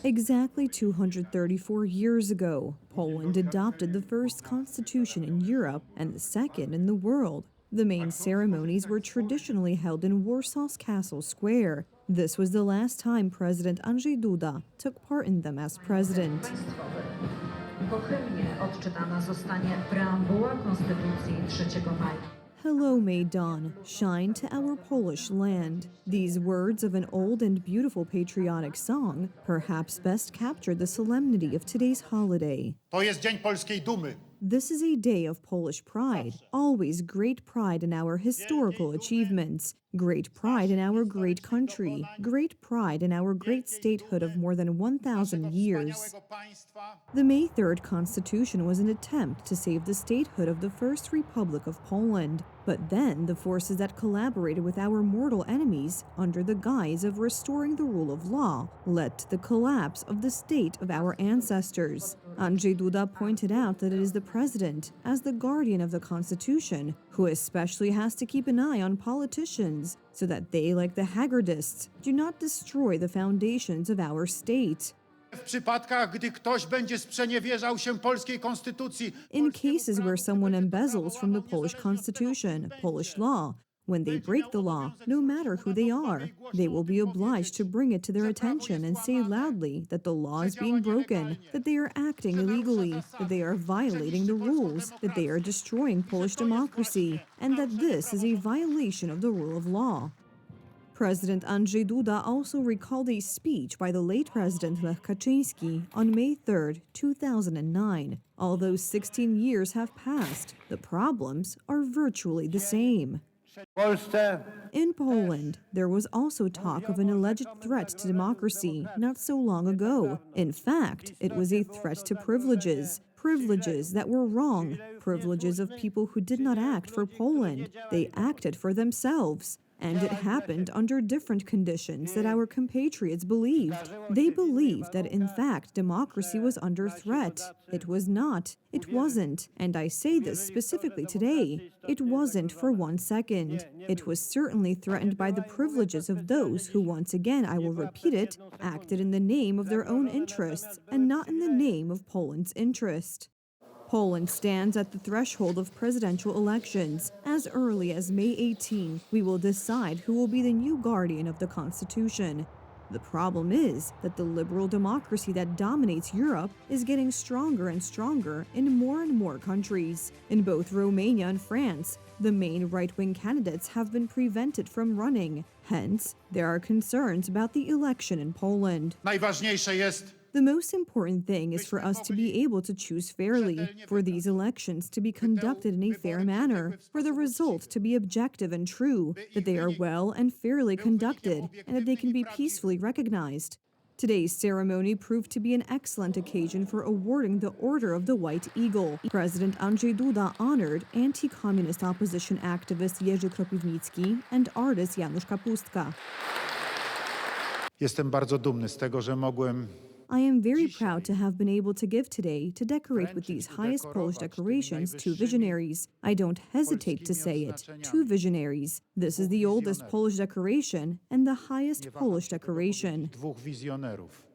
Exactly 234 years ago, Poland adopted the first constitution in Europe and the second in the world. The main ceremonies were traditionally held in Warsaw's Castle Square. This was the last time President Andrzej Duda took part in them as president. Po hymnie odczytana zostanie preambuła Konstytucji 3 maja. Hello, May Dawn, shine to our Polish land. These words of an old and beautiful patriotic song perhaps best capture the solemnity of today's holiday. To jest Dzień Polskiej Dumy. This is a day of Polish pride, always great pride in our historical achievements, great pride in our great country, great pride in our great statehood of more than 1,000 years. The May 3rd Constitution was an attempt to save the statehood of the First Republic of Poland, but then the forces that collaborated with our mortal enemies under the guise of restoring the rule of law led to the collapse of the state of our ancestors. Andrzej Duda pointed out that it is the president, as the guardian of the Constitution, who especially has to keep an eye on politicians so that they, like the Haggardists, do not destroy the foundations of our state. W przypadkach, gdy ktoś będzie sprzeniewierzał się polskiej konstytucji, In cases where someone embezzles from the Polish constitution, Polish law, when they break the law, no matter who they are, they will be obliged to bring it to their attention and say loudly that the law is being broken, that they are acting illegally, that they are violating the rules, that they are destroying Polish democracy, and that this is a violation of the rule of law. President Andrzej Duda also recalled a speech by the late President Lech Kaczyński on May 3, 2009. Although 16 years have passed, the problems are virtually the same. In Poland, there was also talk of an alleged threat to democracy not so long ago. In fact, it was a threat to privileges that were wrong, privileges of people who did not act for Poland. They acted for themselves. And it happened under different conditions that our compatriots believed. They believed that, in fact, democracy was under threat. It was not. It wasn't. And I say this specifically today. It wasn't for 1 second. It was certainly threatened by the privileges of those who, once again, I will repeat it, acted in the name of their own interests and not in the name of Poland's interest. Poland stands at the threshold of presidential elections. As early as May 18, we will decide who will be the new guardian of the Constitution. The problem is that the liberal democracy that dominates Europe is getting stronger and stronger in more countries. In both Romania and France, the main right-wing candidates have been prevented from running. Hence, there are concerns about the election in Poland. najważniejsze jest The most important thing is for us to be able to choose fairly, for these elections to be conducted in a fair manner, for the result to be objective and true, that they are well and fairly conducted, and that they can be peacefully recognized. Today's ceremony proved to be an excellent occasion for awarding the Order of the White Eagle. President Andrzej Duda honored anti-communist opposition activist Jerzy Kropiwnicki and artist Janusz Kapustka. Jestem bardzo dumny z tego, że mogłem I am very proud to have been able to give today to decorate with these highest Polish decorations two visionaries. I don't hesitate to say it, two visionaries. This is the oldest Polish decoration and the highest Polish decoration. dwóch wizjonerów.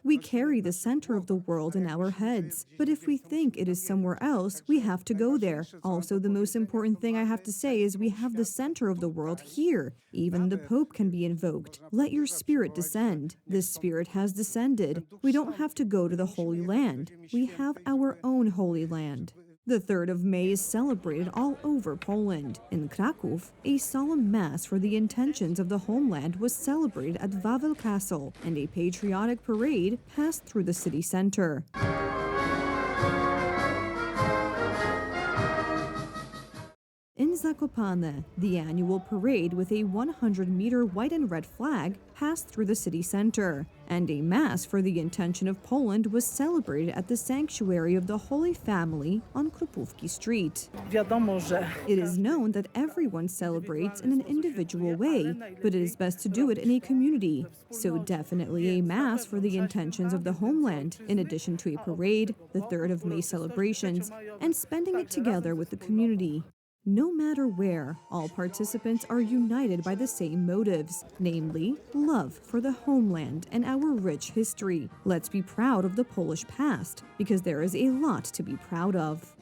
We carry the center of the world in our heads, but if we think it is somewhere else, we have to go there. Also, the most important thing I have to say is we have the center of the world here. Even the Pope can be invoked. Let your spirit descend. This spirit has descended. We don't have to go to the Holy Land. We have our own Holy Land. The 3rd of May is celebrated all over Poland. In Kraków, a solemn mass for the intentions of the homeland was celebrated at Wawel Castle, and a patriotic parade passed through the city center. In Zakopane, the annual parade with a 100-meter white and red flag passed through the city center, and a mass for the intention of Poland was celebrated at the sanctuary of the Holy Family on Krupówki Street. It is known that everyone celebrates in an individual way, but it is best to do it in a community. So definitely a mass for the intentions of the homeland, in addition to a parade, the 3rd of May celebrations, and spending it together with the community. No matter where, all participants are united by the same motives, namely, love for the homeland and our rich history. Let's be proud of the Polish past, because there is a lot to be proud of.